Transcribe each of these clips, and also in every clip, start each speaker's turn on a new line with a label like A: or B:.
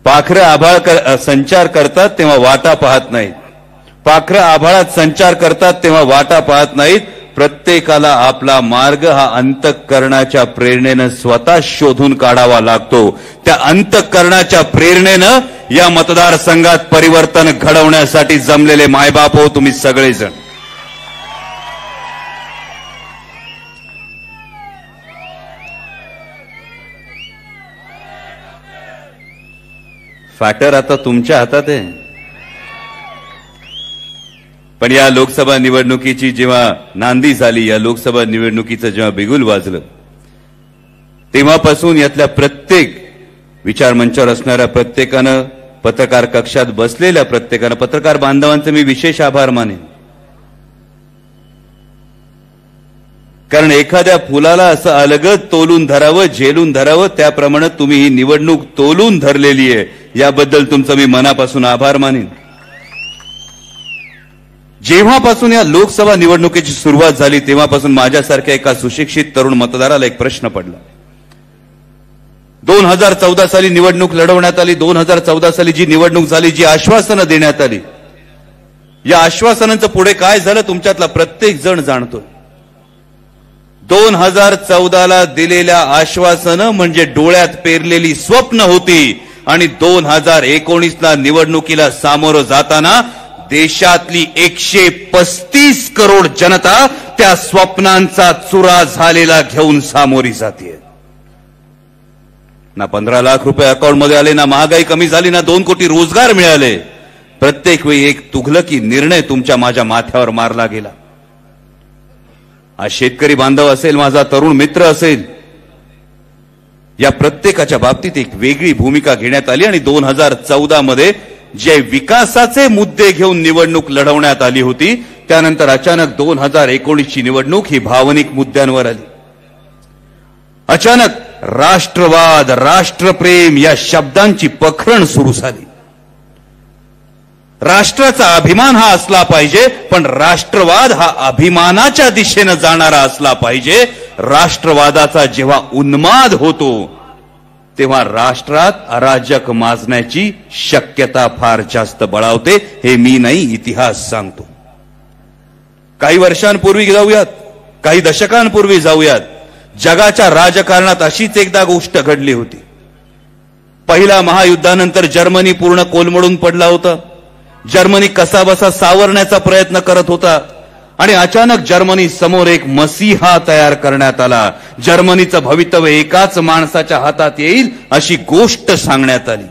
A: पाखरं आभाळ संचार करतात तेव्हा वाटा पाहत नाहीत. पाखरं आभाळात संचार करतात तेव्हा वाटा पाहत नाहीत. प्रत्येकाला आपला मार्ग हा अंतःकरणाच्या प्रेरणेनं स्वतः शोधून काढावा लागतो. त्या अंतःकरणाच्या प्रेरणेनं या मतदारसंघात परिवर्तन घडवण्यासाठी जमलेले मायबाप हो तुम्ही सगळेजण. फॅक्टर आता तुमच्या हातात आहे. पण या लोकसभा निवडणुकीची जेव्हा नांदी झाली, या लोकसभा निवडणुकीचं जेव्हा बिगुल वाजलं, तेव्हापासून यातल्या प्रत्येक विचारमंचावर असणाऱ्या प्रत्येकानं, पत्रकार कक्षात बसलेल्या प्रत्येकानं, पत्रकार बांधवांचे मी विशेष आभार मानेन. कारण एखाद्या फुलाला असं अलगद तोलून धरावं, झेलून धरावं, त्याप्रमाणे तुम्ही ही निवडणूक तोलून धरलेली आहे. याबद्दल तुमचा मी मनापासून आभार मानेन. जेव्हापासून या लोकसभा निवडणुकीची सुरुवात झाली तेव्हापासून माझ्यासारख्या एका सुशिक्षित तरुण मतदाराला एक प्रश्न पडला. 2014 साली निवडणूक लढवण्यात आली. 2014 साली जी निवडणूक झाली, जी आश्वासनं देण्यात आली, या आश्वासनांचं पुढे काय झालं तुमच्यातला प्रत्येक जण जाणतो. 2014ला दिलेल्या आश्वासनं म्हणजे डोळ्यात पेरलेली स्वप्न होती. आणि 2019ला निवडणुकीला सामोरं जाताना देशातली 135 करोड जनता त्या स्वप्नांचा चुरा झालेला घेऊन सामोरी जाते. ना 15 लाख रुपये अकाउंटमध्ये आले, ना महागाई कमी झाली, ना 2 कोटी रोजगार मिळाले. प्रत्येक वेळी एक तुघलकी निर्णय तुमच्या माझ्या माथ्यावर मारला गेला. आज शेतकरी बांधव असेल, माझा तरुण मित्र असेल, या प्रत्येकाच्या बाबतीत एक वेगळी भूमिका घेण्यात आली. आणि 2014 मध्ये जे विकासाचे मुद्दे घेऊन निवडणूक लढवण्यात आली होती, त्यानंतर अचानक 2019ची निवडणूक ही भावनिक मुद्द्यांवर आली. अचानक राष्ट्रवाद, राष्ट्रप्रेम या शब्दांची पखरण सुरू झाली. राष्ट्राचा अभिमान हा असला पाहिजे, पण राष्ट्रवाद हा अभिमानाच्या दिशेनं जाणारा असला पाहिजे. राष्ट्रवादाचा जेव्हा उन्माद होतो तेव्हा राष्ट्रात अराजक माजण्याची शक्यता फार जास्त बळावते. हे मी नाही, इतिहास सांगतो. काही वर्षांपूर्वी जाऊयात, काही दशकांपूर्वी जाऊयात, जगाच्या राजकारणात अशीच एकदा गोष्ट घडली होती. पहिल्या महायुद्धानंतर जर्मनी पूर्ण कोलमडून पडला होता. जर्मनी कसाबसा सावरण्याचा प्रयत्न करत होता. आणि अचानक जर्मनी समोर एक मसीहा तयार करण्यात आला. जर्मनीचं भवितव्य एकाच माणसाच्या हातात येईल अशी गोष्ट सांगण्यात आली.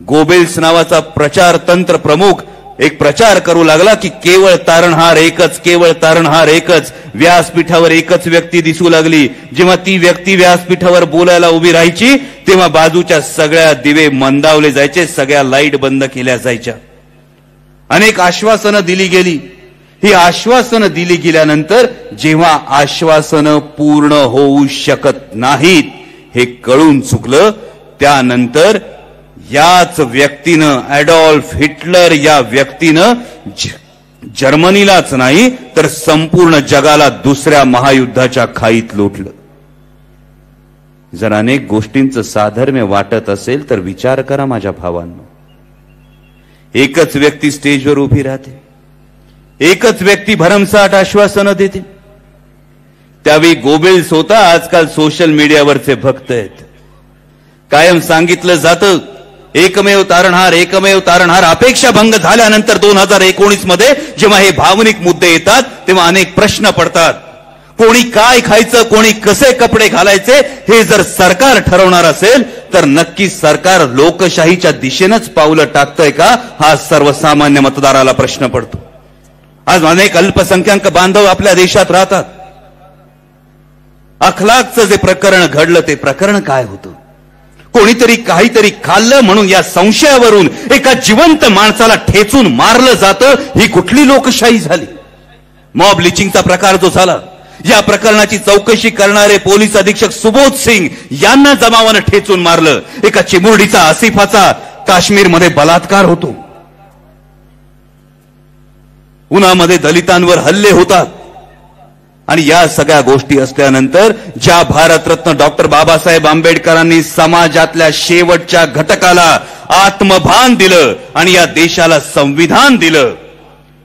A: गोबेल्स नावाचा प्रचार तंत्र प्रमुख एक प्रचार करू लागला की केवळ तारणहार एकच, केवळ तारणहार एकच. व्यासपीठावर एकच व्यक्ती दिसू लागली. जेव्हा ती व्यक्ती व्यासपीठावर बोलायला उभी राहायची तेव्हा बाजूच्या सगळ्या दिवे मंदावले जायचे, सगळ्या लाईट बंद केल्या जायच्या. अनेक आश्वासनं दिली गेली. ही आश्वासनं दिली गेल्यानंतर जेव्हा आश्वासनं पूर्ण होऊ शकत नाहीत हे कळून चुकलं, त्यानंतर याच व्यक्तीनं, ॲडॉल्फ हिटलर या व्यक्तीनं जर्मनीलाच नाही तर संपूर्ण जगाला दुसऱ्या महायुद्धाच्या खाईत लोटलं. जर अनेक गोष्टींचं साधर्म्य वाटत असेल तर विचार करा माझ्या भावांनो. एकच व्यक्ती स्टेजवर उभी राहते, एकच व्यक्ती भरमसाठ आश्वासनं देते. त्यावेळी गोबेल्स होता, आजकाल सोशल मीडियावरचे भक्त आहेत. कायम सांगितलं जातं एकमेव तारणहार, एकमेव तारणहार. अपेक्षा भंग झाल्यानंतर 2019 मध्ये जेव्हा हे भावनिक मुद्दे येतात तेव्हा अनेक प्रश्न पडतात. कोणी काय खायचं, कोणी कसे कपडे घालायचे हे जर सरकार ठरवणार असेल तर नक्की सरकार लोकशाहीच्या दिशेनंच पावलं टाकतंय का, हा सर्वसामान्य मतदाराला प्रश्न पडतो. आज अनेक अल्पसंख्याक बांधव आपल्या देशात राहतात. अखलाकचं जे प्रकरण घडलं ते प्रकरण काय होतं? कोणीतरी काहीतरी खाल्लं म्हणून या संशयावरून एका जिवंत माणसाला ठेचून मारलं जातं. ही कुठली लोकशाही झाली? मॉब लिचिंगचा प्रकार जो झाला, या प्रकरणाची चौकशी करणारे पोलीस अधीक्षक सुबोध सिंग यांना जमावानं ठेचून मारलं. एका चिमुरडीचा, आसिफाचा काश्मीरमध्ये बलात्कार होतो. उन्हामध्ये दलितांवर हल्ले होतात. आणि या सगळ्या गोष्टी असल्यानंतर ज्या भारतरत्न डॉक्टर बाबासाहेब आंबेडकरांनी समाजातल्या शेवटच्या घटकाला आत्मभान दिलं आणि या देशाला संविधान दिलं,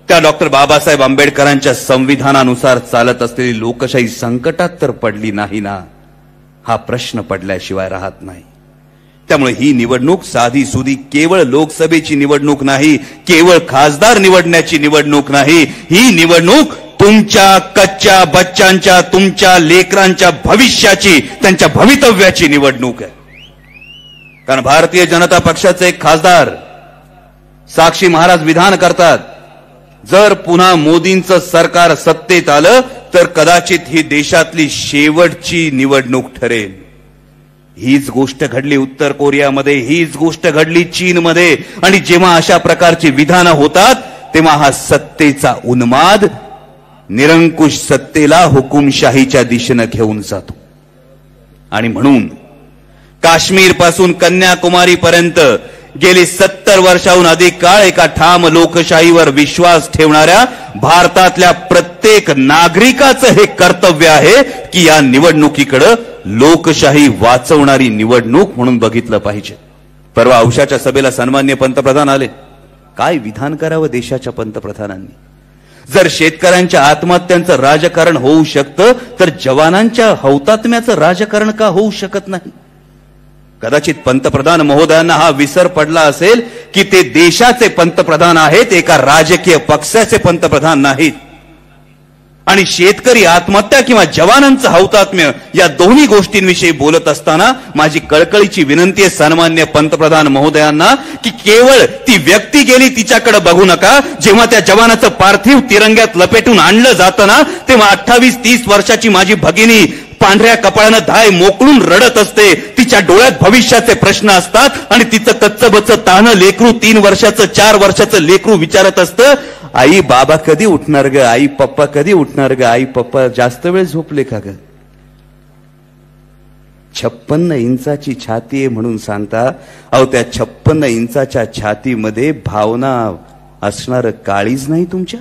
A: त्या डॉक्टर बाबासाहेब आंबेडकरांच्या संविधानानुसार चालत असलेली लोकशाही संकटात तर पडली नाही ना, हा प्रश्न पडल्याशिवाय राहत नाही. त्यामुळे ही निवडणूक साधी सुधी केवळ लोकसभेची निवडणूक नाही, केवळ खासदार निवडण्याची निवडणूक नाही, ही निवडणूक तुमच्या कच्च्या बच्चांच्या, तुमच्या लेकरांच्या भविष्याची, त्यांच्या भवितव्याची निवडणूक आहे. कारण भारतीय जनता पक्षाचे एक खासदार साक्षी महाराज विधान करतात, जर पुन्हा मोदींचं सरकार सत्तेत आलं तर कदाचित ही देशातली शेवटची निवडणूक ठरेल. हीच गोष्ट घडली उत्तर कोरियामध्ये, हीच गोष्ट घडली चीनमध्ये. आणि जेव्हा अशा प्रकारची विधानं होतात तेव्हा हा सत्तेचा उन्माद निरंकुश सत्तेला हुकुमशाहीच्या दिशेनं घेऊन जातो. आणि म्हणून काश्मीर पासून कन्याकुमारी पर्यंत गेली 70 वर्षाहून अधिक काळ एका ठाम लोकशाहीवर विश्वास ठेवणाऱ्या भारतातल्या प्रत्येक नागरिकाचं हे कर्तव्य आहे की या निवडणुकीकडे लोकशाही वाचवणारी निवडणूक म्हणून बघितलं पाहिजे. परवा औशाच्या सभेला सन्माननीय पंतप्रधान आले. काय विधान करावं देशाच्या पंतप्रधानांनी? जर शेतकऱ्यांच्या आत्महत्यांचं राजकारण होऊ शकतं तर जवानांच्या हौतात्म्याचं राजकारण का होऊ शकत नाही? कदाचित पंतप्रधान महोदयांना हा विसर पडला असेल की ते देशाचे पंतप्रधान आहेत, एका राजकीय पक्षाचे पंतप्रधान नाहीत. आणि शेतकरी आत्महत्या किंवा जवानांचं हौतात्म्य या दोन्ही गोष्टींविषयी बोलत असताना माझी कळकळीची विनंती आहे सन्मान्य पंतप्रधान महोदयांना की केवळ ती व्यक्ती गेली तिच्याकडे बघू नका. जेव्हा त्या जवानाचं पार्थिव तिरंग्यात लपेटून आणलं जातं ना, तेव्हा 28-30 वर्षाची माझी भगिनी पांढऱ्या कपाळानं धाय मोकळून रडत असते. तिच्या डोळ्यात भविष्याचे प्रश्न असतात आणि तिचं कच्चबच्च तानं लेकरू, 3 वर्षाचं 4 वर्षाचं लेकरू विचारत असतं, आई बाबा कधी उठणार ग, आई पप्पा कधी उठणार ग, आई पप्पा जास्त वेळ झोपले का ग? 56 इंचाची छाती आहे म्हणून सांगता. अहो त्या 56 इंचाच्या छातीमध्ये भावना असणार काळीज नाही तुमच्या?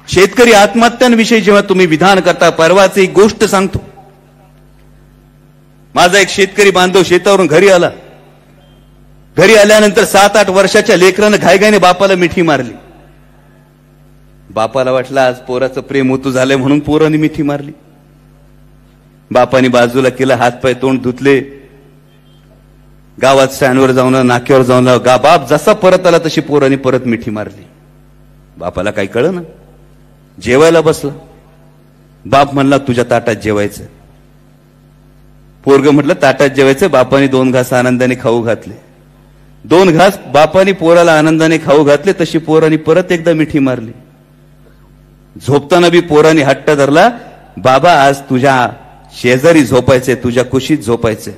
A: शेतकरी आत्महत्यांविषयी जेव्हा तुम्ही विधान करता, परवाची एक गोष्ट सांगतो. माझा एक शेतकरी बांधव शेतावरून घरी आला. घरी आल्यानंतर 7-8 वर्षाच्या लेकरानं घाईघाईने बापाला मिठी मारली. बापाला वाटलं आज पोराचं प्रेम होतू झालंय म्हणून पोराने मिठी मारली. बापाने बाजूला केलं, हातपाय तोंड धुतले, गावात स्टँडवर जाऊन नाक्यावर जाऊन बाप जसा परत आला तशी पोराने परत मिठी मारली. बापाला काही कळलं ना, जेवायला बसला. बाप म्हणला तुझ्या ताटात जेवायचं. पोरग म्हटलं ताटात जेवायचं. बापाने 2 घास आनंदाने खाऊ घातले. 2 घास बापाने पोराला आनंदाने खाऊ घातले, तशी पोराने परत एकदा मिठी मारली. झोपताना बी पोराने हट्ट धरला, बाबा आज तुझ्या शेजारी झोपायचे, तुझ्या कुशीत झोपायचे.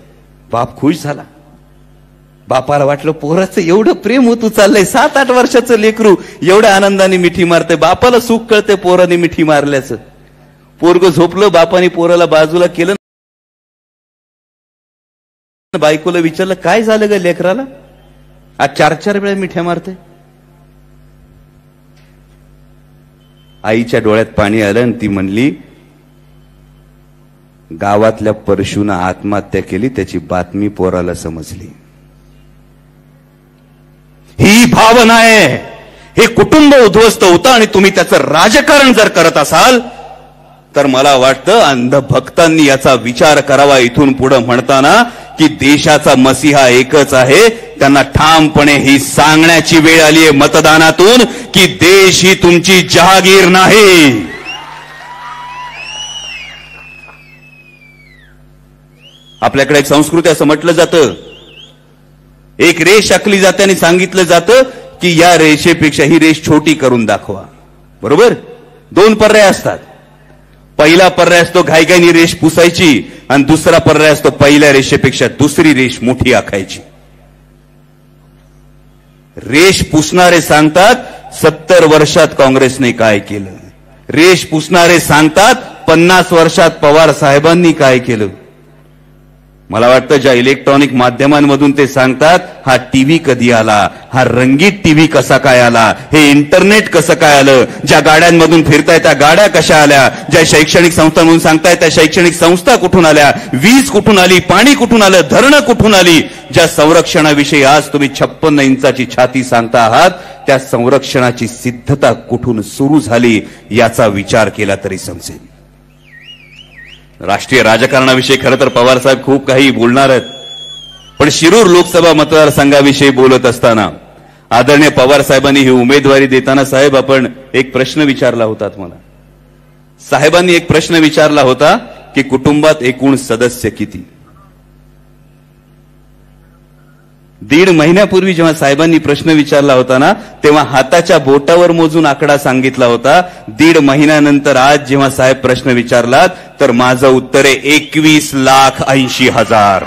A: बाप खुश झाला. बापाला वाटलं पोराचं एवढं प्रेम होतू चाललंय, 7-8 वर्षाचं लेकरू एवढ्या आनंदाने मिठी मारते. बापाला सुख कळते पोराने मिठी मारल्याचं. पोरग झोपलं. बापाने पोराला बाजूला केलं. बायकोला विचारलं काय झालं ग लेकराला, आज 4-4 वेळा मिठ्या मारते. आईच्या डोळ्यात पाणी आलं आणि ती म्हणली गावातल्या परशुनं आत्महत्या केली, त्याची बातमी पोराला समजली. ही भावना आहे. हे कुटुंब उद्ध्वस्त होतं आणि तुम्ही त्याचं राजकारण जर करत असाल तर मला वाटतं अंधभक्तांनी याचा विचार करावा. इथून पुढे म्हणताना की देशाचा मसीहा एकच आहे, त्यांना ठामपणे ही सांगण्याची वेळ आली आहे मतदानातून की देश ही तुमची जहागीर नाही. आपल्याकडे एक संस्कृती असं म्हटलं जातं, एक रेष आखली जाते आणि सांगितलं जातं की या रेषेपेक्षा ही रेष छोटी करून दाखवा. बरोबर? 2 पर्याय असतात. पहिला पर्याय असतो घाईघाईने रेष पुसायची आणि दुसरा पर्याय असतो पहिल्या रेषेपेक्षा दुसरी रेष मोठी आखायची. रेष पुसणारे सांगतात 70 वर्षात काँग्रेसने काय केलं. रेष पुसणारे सांगतात 50 वर्षात पवार साहेबांनी काय केलं. मला वाटतं ज्या इलेक्ट्रॉनिक माध्यमांमधून ते सांगतात, हा टीव्ही कधी आला, हा रंगीत टीव्ही कसा काय आला, हे इंटरनेट कसं काय आलं, ज्या गाड्यांमधून फिरताय त्या गाड्या कशा आल्या, ज्या शैक्षणिक संस्थांमधून सांगताय त्या शैक्षणिक संस्था कुठून आल्या, वीज कुठून आली, पाणी कुठून आलं, धरणं कुठून आली, ज्या संरक्षणाविषयी आज तुम्ही 56 इंचाची छाती सांगता आहात, त्या संरक्षणाची सिद्धता कुठून सुरू झाली याचा विचार केला तरी समजेल. राष्ट्रीय राजकारणाविषयी खरं तर पवार साहेब खूप काही बोलणार आहेत, पण शिरूर लोकसभा मतदारसंघाविषयी बोलत असताना आदरणीय पवार साहेबांनी ही उमेदवारी देताना, साहेब आपण एक प्रश्न विचारला होता मला. साहेबांनी एक प्रश्न विचारला होता की कुटुंबात एकूण सदस्य किती. 1.5 महिन्यापूर्वी जेव्हा साहेबांनी प्रश्न विचारला होता ना, तेव्हा हाताच्या बोटावर मोजून आकडा सांगितला होता. 1.5 महिन्यानंतर आज जेव्हा साहेब प्रश्न विचारलात तर माझं उत्तर आहे 21,80,000.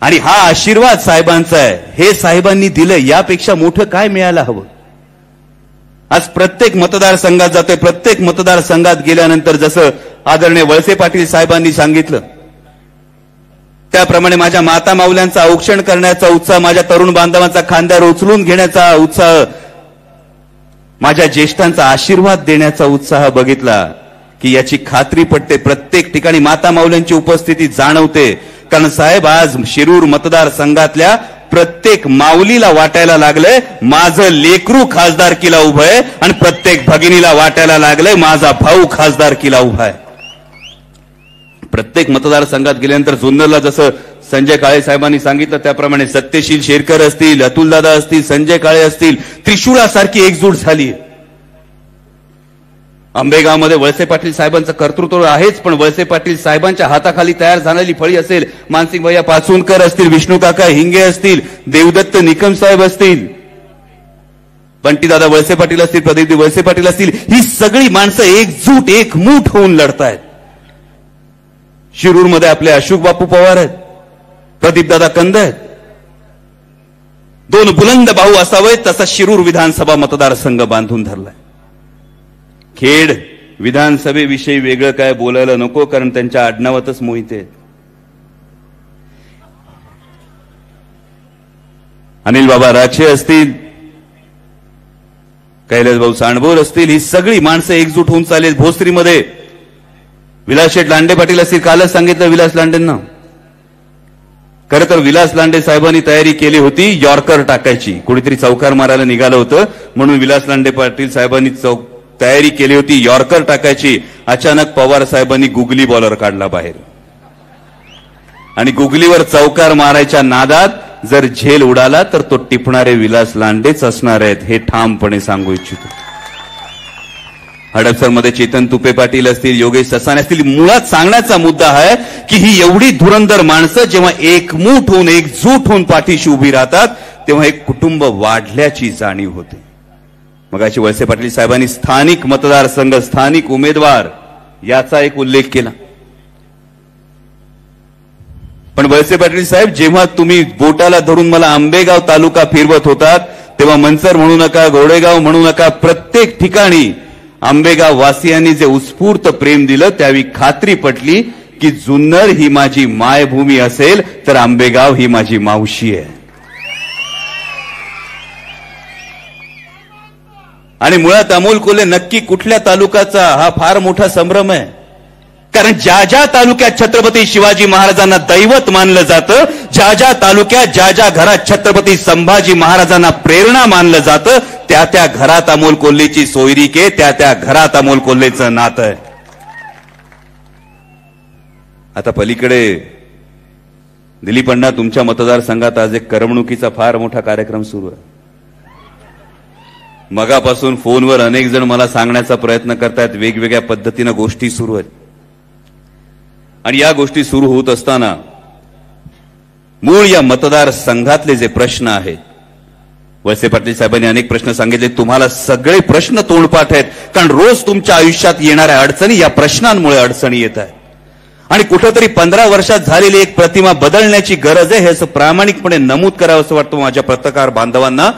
A: आणि हा आशीर्वाद साहेबांचा आहे, हे साहेबांनी दिलं, यापेक्षा मोठं काय मिळायला हवं. आज प्रत्येक मतदारसंघात जातोय, प्रत्येक मतदारसंघात गेल्यानंतर जसं आदरणीय वळसे पाटील साहेबांनी सांगितलं त्याप्रमाणे माझ्या माता माऊल्यांचा औक्षण करण्याचा उत्साह, माझ्या तरुण बांधवांचा खांद्यावर उचलून घेण्याचा उत्साह, माझ्या ज्येष्ठांचा आशीर्वाद देण्याचा उत्साह बघितला की याची खात्री पटते. प्रत्येक ठिकाणी माता माऊल्यांची उपस्थिती जाणवते. कारण साहेब आज शिरूर मतदारसंघातल्या प्रत्येक माऊलीला वाटायला लागलंय माझं लेकरू खासदारकीला उभं आहे, आणि प्रत्येक भगिनीला वाटायला लागलंय माझा भाऊ खासदारकीला उभा आहे. प्रत्येक मतदारसंघात गेल्यानंतर जुन्नरला जसं संजय काळे साहेबांनी सांगितलं त्याप्रमाणे सत्यशील शेरकर असतील, अतुलदादा असतील, संजय काळे असतील, त्रिशूळासारखी एकजूट झाली. आंबेगावमध्ये वळसे पाटील साहेबांचं कर्तृत्व आहेच, पण वळसे पाटील साहेबांच्या हाताखाली तयार झालेली फळी असेल, मानसिंग भैया पाचूनकर असतील, विष्णुकाका हिंगे असतील, देवदत्त निकम साहेब असतील, बंटीदादा वळसे पाटील असतील, प्रदीप वळसे पाटील असतील, ही सगळी माणसं एकजूट एकमूठ होऊन लढतायत. शिरूरमध्ये आपले अशोक बापू पवार आहेत, प्रदीपदादा कंद आहेत. 2 बुलंद भाऊ असावेत तसा शिरूर विधानसभा मतदारसंघ बांधून धरलाय. खेड विधानसभेविषयी वेगळं काय बोलायला नको, कारण त्यांच्या आडनावातच मोहिते आहेत. अनिल बाबा राक्षे असतील, कैलास भाऊ सांडभोर असतील, ही सगळी माणसं एकजूट होऊन चालेल. भोसरीमध्ये विलास शेठ लांडे पाटील असतील, कालच सांगितलं विलास लांडेंना. खरं तर विलास लांडे साहेबांनी तयारी केली होती यॉर्कर टाकायची, कोणीतरी चौकार मारायला निघालं होतं म्हणून विलास लांडे पाटील साहेबांनी तयारी केली होती यॉर्कर टाकायची. अचानक पवार साहेबांनी गुगली बॉलर काढला बाहेर, आणि गुगलीवर चौकार मारायच्या नादात जर झेल उडाला तर तो टिपणारे विलास लांडेच असणार आहेत, हे ठामपणे सांगू इच्छितो. हडपसरमध्ये चेतन तुपे पाटील असतील, योगेश ससाने असतील. मुळात सांगण्याचा मुद्दा आहे की ही एवढी धुरंधर माणसं जेव्हा एकमूठ होऊन एकजूट होऊन पाठीशी उभी राहतात तेव्हा एक कुटुंब वाढल्याची जाणीव होते. मगाशी वळसे पाटील साहेबांनी स्थानिक मतदारसंघ, स्थानिक उमेदवार याचा एक उल्लेख केला. पण वळसे पाटील साहेब, जेव्हा तुम्ही बोटाला धरून मला आंबेगाव तालुका फिरवत होतात तेव्हा मंचर म्हणू नका, घोडेगाव म्हणू नका, प्रत्येक ठिकाणी आंबेगाव वासियांनी जे उत्स्फूर्त प्रेम दिलं त्यावेळी खात्री पटली की जुन्नर ही माझी मायभूमी असेल तर आंबेगाव ही माझी मावशी आहे. आणि मुळात अमोल कोल्हे नक्की कुठल्या तालुक्याचा हा फार मोठा संभ्रम आहे. कारण ज्या ज्या तालुक्यात छत्रपती शिवाजी महाराजांना दैवत मानलं जातं, ज्या ज्या तालुक्यात ज्या ज्या घरात छत्रपती संभाजी महाराजांना प्रेरणा मानलं जातं, त्या त्या घरात अमोल कोल्हेची सोयरीक आहे, त्या त्या घरात अमोल कोल्हेचं नातं आहे. आता पलीकडे दिलीप अण्णा, तुमच्या मतदारसंघात आज एक करमणुकीचा फार मोठा कार्यक्रम सुरू आहे. मगापासून फोनवर अनेक जण मला सांगण्याचा प्रयत्न करतायत, वेगवेगळ्या पद्धतीनं गोष्टी सुरू आहेत. आणि या गोष्टी सुरू होत असताना मूळ या मतदारसंघातले जे प्रश्न आहेत, वळसे पाटील साहेबांनी अनेक प्रश्न सांगितले. तुम्हाला सगळे प्रश्न तोंडपाठ आहेत, कारण रोज तुमच्या आयुष्यात येणाऱ्या अडचणी या प्रश्नांमुळे अडचणी येत आहेत. आणि कुठेतरी 15 वर्षात झालेली एक प्रतिमा बदलण्याची गरज आहे, हे असं प्रामाणिकपणे नमूद करावं असं वाटतं माझ्या पत्रकार बांधवांना.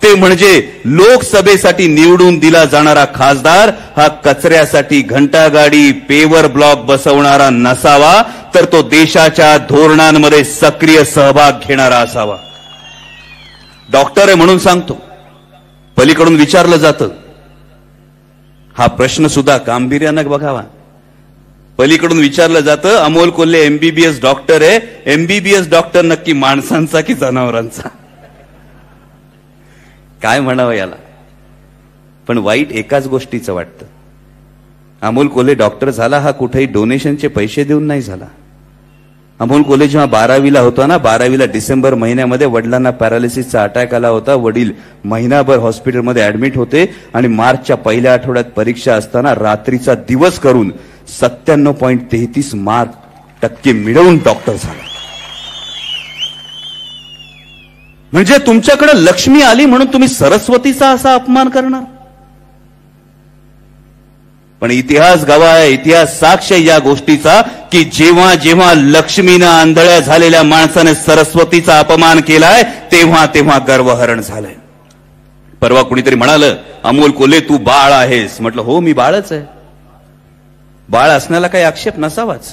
A: ते म्हणजे लोकसभेसाठी निवडून दिला जाणारा खासदार हा कचऱ्यासाठी घंटागाडी पेवर ब्लॉक बसवणारा नसावा, तर तो देशाच्या धोरणांमध्ये सक्रिय सहभाग घेणारा असावा. डॉक्टर आहे म्हणून सांगतो, पलीकडून विचारलं जातं, हा प्रश्न सुद्धा गांभीर्यानं बघावा. पलीकडून विचारलं जातं, अमोल कोल्हे एमबीबीएस डॉक्टर आहे, एमबीबीएस डॉक्टर नक्की माणसांचा की जनावरांचा? काय म्हणावं याला. पण वाईट एकाच गोष्टीचं वाटतं, अमोल कोल्हे डॉक्टर झाला हा कुठेही डोनेशनचे पैसे देऊन नाही झाला. अमोल कोल्हे जेव्हा 12वीला होता ना, 12वीला डिसेंबर महिन्यामध्ये वडिलांना पॅरालिसिसचा अटॅक आला होता. वडील महिनाभर हॉस्पिटलमध्ये ऍडमिट होते आणि मार्चच्या पहिल्या आठवड्यात परीक्षा असताना रात्रीचा दिवस करून 97.33% मिळवून डॉक्टर झाला. म्हणजे तुमच्याकडे लक्ष्मी आली म्हणून तुम्ही सरस्वतीचा असा अपमान करणार? पण इतिहास गवाह, इतिहास साक्ष या गोष्टीचा की जेव्हा जेव्हा लक्ष्मीनं आंधळ्या झालेल्या माणसाने सरस्वतीचा अपमान केलाय तेव्हा तेव्हा गर्वहरण झालंय. परवा कुणीतरी म्हणालं, अमोल कोल्हे तू बाळ आहेस. म्हटलं हो, मी बाळच आहे. बाळ असण्याला काही आक्षेप नसावाच,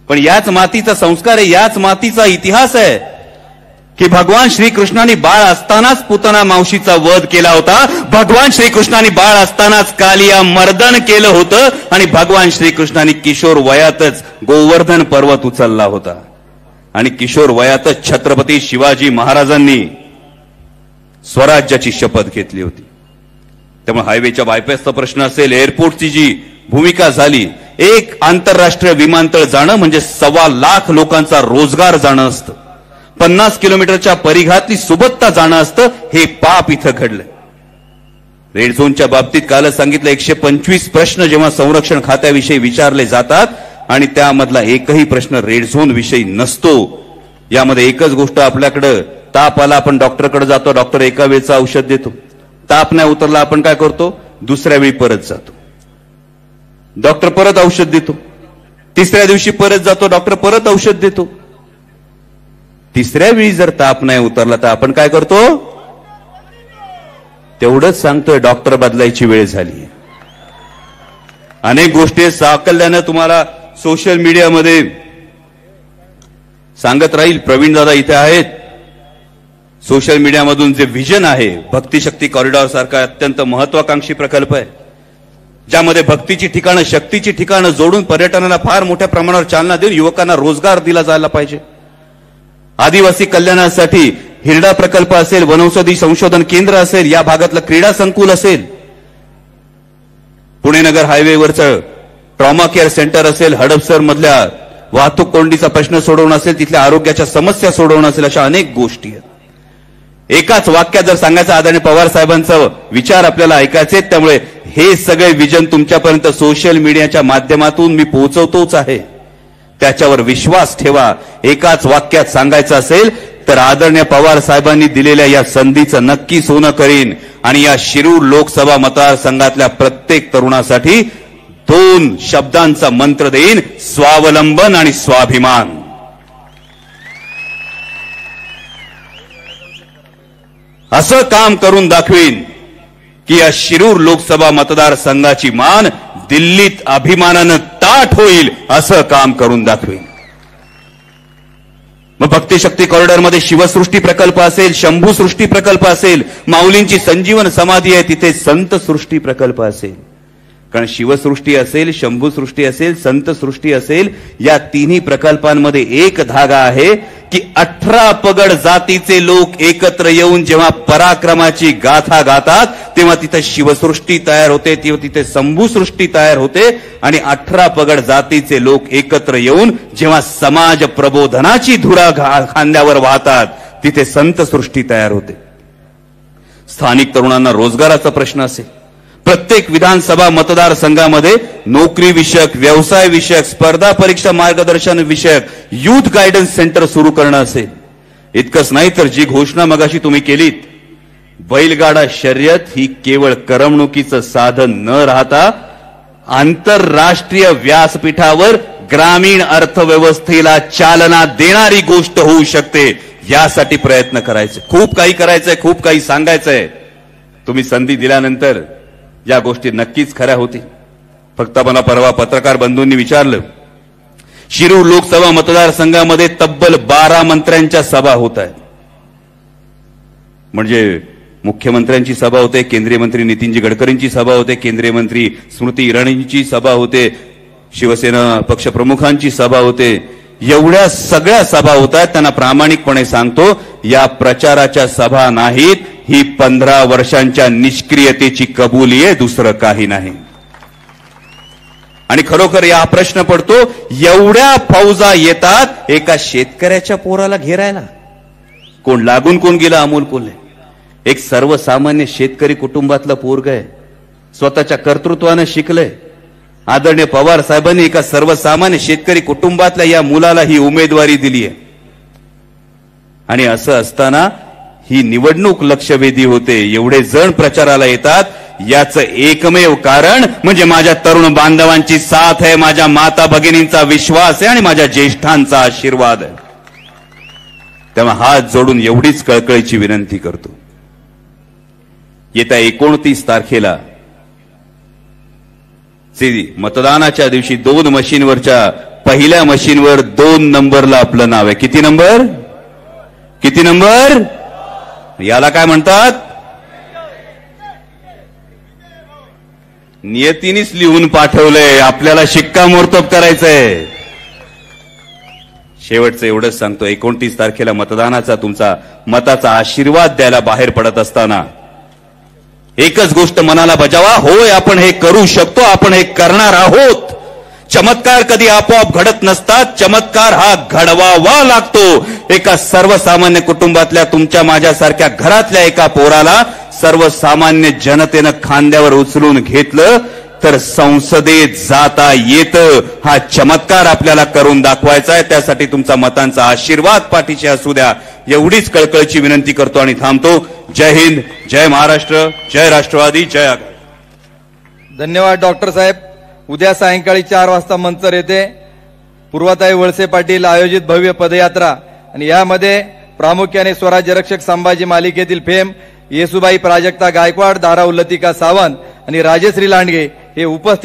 A: पण याच मातीचा संस्कार आहे, याच मातीचा इतिहास आहे की भगवान श्रीकृष्णाने बाळ असतानाच पुतना मावशीचा वध केला होता. भगवान श्रीकृष्णाने बाळ असतानाच कालिया मर्दन केलं होतं आणि भगवान श्रीकृष्णाने किशोर वयातच गोवर्धन पर्वत उचलला होता आणि किशोर वयातच छत्रपती शिवाजी महाराजांनी स्वराज्याची शपथ घेतली होती. त्यामुळे हायवेच्या बायपासचा प्रश्न असेल, एअरपोर्टची जी भूमिका झाली, एक आंतरराष्ट्रीय विमानतळ जाणं म्हणजे 1.25 लाख लोकांचा रोजगार जाणं असतं. 50 किलोमीटरच्या परिघातली सुबत्ता जाणं असतं. हे पाप इथं घडलंय. रेड झोनच्या बाबतीत काल सांगितलं, 125 प्रश्न जेव्हा संरक्षण खात्याविषयी विचारले जातात आणि त्यामधला एकही प्रश्न रेड झोन विषयी नसतो. यामध्ये एकच गोष्ट, आपल्याकडं ताप आला आपण डॉक्टरकडे जातो, डॉक्टर एका वेळचं औषध देतो. ताप नाही उतरला आपण काय करतो, दुसऱ्या वेळी परत जातो, डॉक्टर परत औषध देतो. तिसऱ्या दिवशी परत जातो, डॉक्टर परत औषध देतो. तिसऱ्या वेळी जर ताप नाही उतरला तर आपण काय करतो, तेवढंच सांगतोय डॉक्टर बदलायची वेळ झाली. अनेक गोष्टी साकल्यानं तुम्हाला सोशल मीडियामध्ये सांगत राहील. प्रवीण दादा इथे आहेत. सोशल मीडियामधून जे व्हिजन आहे, भक्तिशक्ती कॉरिडॉर सारखा अत्यंत महत्वाकांक्षी प्रकल्प आहे, ज्यामध्ये भक्तीची ठिकाणं शक्तीची ठिकाणं जोडून पर्यटनाला फार मोठ्या प्रमाणावर चालना देऊन युवकांना रोजगार दिला जायला पाहिजे. आदिवासी कल्याणासाठी हिरडा प्रकल्प असेल, वनौषधी संशोधन केंद्र असेल, या भागातलं क्रीडा संकुल असेल, पुणे नगर हायवेवरचं ट्रॉमा केअर सेंटर असेल, हडपसर मधल्या वाहतूक कोंडीचा प्रश्न सोडवणं असेल, तिथल्या आरोग्याच्या समस्या सोडवणं असेल, अशा अनेक गोष्टी आहेत. एकाच वाक्यात जर सांगायचं, आदरणीय पवार साहेबांचा विचार आपल्याला ऐकायचे, त्यामुळे हे सगळे विजन तुमच्यापर्यंत सोशल मीडियाच्या माध्यमातून मी पोहोचवतोच आहे. त्याच्यावर विश्वास ठेवा. एकाच वाक्यात सांगायचं असेल तर आदरणीय पवार साहेबांनी दिलेल्या या संधीचं नक्की सोनं करीन आणि या शिरूर लोकसभा मतदारसंघातल्या प्रत्येक तरुणासाठी 2 शब्दांचा मंत्र देईन, स्वावलंबन आणि स्वाभिमान. असं काम करून दाखवीन की या शिरूर लोकसभा मतदारसंघाची मान दिल्लीत अभिमानानं ताठ होईल, असं काम करून दाखवीन. मग भक्तिशक्ती कॉरिडॉरमध्ये शिवसृष्टी प्रकल्प असेल, शंभूसृष्टी प्रकल्प असेल, माऊलींची संजीवन समाधी आहे तिथे संतसृष्टी प्रकल्प असेल. कारण शिवसृष्टी असेल, शंभूसृष्टी असेल, संतसृष्टी असेल, या तिन्ही प्रकल्पांमध्ये एक धागा आहे की 18 पगड जातीचे लोक एकत्र येऊन जेव्हा पराक्रमाची गाथा गातात तेव्हा तिथे शिवसृष्टी तयार होते, तेव्हा तिथे शंभूसृष्टी तयार होते. आणि 18 पगड जातीचे लोक एकत्र येऊन जेव्हा समाज प्रबोधनाची धुरा खांद्यावर वाहतात तिथे संतसृष्टी तयार होते. स्थानिक तरुणांना रोजगाराचा प्रश्न असेल, प्रत्येक विधानसभा मतदारसंघामध्ये नोकरी विषयक, व्यवसाय विषयक, स्पर्धा परीक्षा मार्गदर्शन विषयक युथ गायडन्स सेंटर सुरू करणं असेल. इतकंच नाही तर जी घोषणा मगाशी तुम्ही केलीत, बैलगाडा शर्यत ही केवळ करमणुकीचं साधन न राहता आंतरराष्ट्रीय व्यासपीठावर ग्रामीण अर्थव्यवस्थेला चालना देणारी गोष्ट होऊ शकते, यासाठी प्रयत्न करायचे. खूप काही करायचंय, खूप काही सांगायचंय. तुम्ही संधी दिल्यानंतर या गोष्टी नक्कीच खऱ्या होतील. फक्त मला परवा पत्रकार बंधूंनी विचारलं, शिरूर लोकसभा मतदारसंघामध्ये तब्बल 12 मंत्र्यांच्या सभा होत आहेत. म्हणजे मुख्यमंत्र्यांची सभा होते, केंद्रीय मंत्री नितीनजी गडकरींची सभा होते, केंद्रीय मंत्री स्मृती इराणींची सभा होते, शिवसेना पक्षप्रमुखांची सभा होते. एवढ्या सगळ्या सभा होत आहेत. त्यांना प्रामाणिकपणे सांगतो, या प्रचाराच्या सभा नाहीत, ही 15 वर्षांच्या निष्क्रियतेची कबुली आहे, दुसरं काही नाही. आणि खरोखर या प्रश्न पडतो, एवढ्या फौजा येतात एका शेतकऱ्याच्या पोराला घेरायला. कोण लागून कोण गेला? अमोल कोल्हे. एक सर्वसामान्य शेतकरी कुटुंबातलं पोरग आहे, स्वतःच्या कर्तृत्वानं शिकलंय. आदरणीय पवार साहेबांनी एका सर्वसामान्य शेतकरी कुटुंबातल्या या मुलाला ही उमेदवारी दिली आहे. आणि असं असताना ही निवडणूक लक्षवेधी होते. एवढे जण प्रचाराला येतात, याचं एकमेव कारण म्हणजे माझ्या तरुण बांधवांची साथ आहे, माझ्या माता भगिनींचा विश्वास आहे आणि माझ्या ज्येष्ठांचा आशीर्वाद आहे. तेव्हा हात जोडून एवढीच कळकळीची विनंती करतो, येत्या 29 तारखेला मतदानाच्या दिवशी 2 मशीनवरच्या पहिल्या मशीनवर 2 नंबरला आपलं नाव आहे. किती नंबर? किती नंबर? याला काय म्हणतात? नियतीनेच लिहून पाठवलंय, आपल्याला शिक्कामोर्तब करायचंय. शेवटचं एवढंच सांगतो, 29 तारखेला मतदानाचा तुमचा मताचा आशीर्वाद द्यायला बाहेर पडत असताना एकच गोष्ट मनाला बजावा, होय आपण हे करू शकतो, आपण हे करणार आहोत. चमत्कार कधी आपोआप घडत नसतात, चमत्कार हा घडवावा लागतो. एका सर्वसामान्य कुटुंबातल्या तुमच्या माझ्यासारख्या घरातल्या एका पोराला सर्वसामान्य जनतेनं खांद्यावर उचलून घेतलं तर संसदेत जाता येतं. हा चमत्कार आपल्याला करून दाखवायचा आहे. त्यासाठी तुमचा मतांचा आशीर्वाद पाठीशी असू द्या, एवढीच कळकळीची विनंती करतो आणि थांबतो. जय हिंद, जय महाराष्ट्र, जय राष्ट्रवादी, जय आघाडी.
B: धन्यवाद डॉक्टर साहेब. उद्या सायंकाळी 4 वाजता मंचर येथे पूर्वाताई वळसे पाटील आयोजित भव्य पदयात्रा आणि यामध्ये प्रामुख्याने स्वराज्य रक्षक संभाजी मालिकेतील फेम येसुबाई प्राजक्ता गायकवाड, धाराऊ लतिका सावंत आणि राजश्री लांडगे हे उपस्थित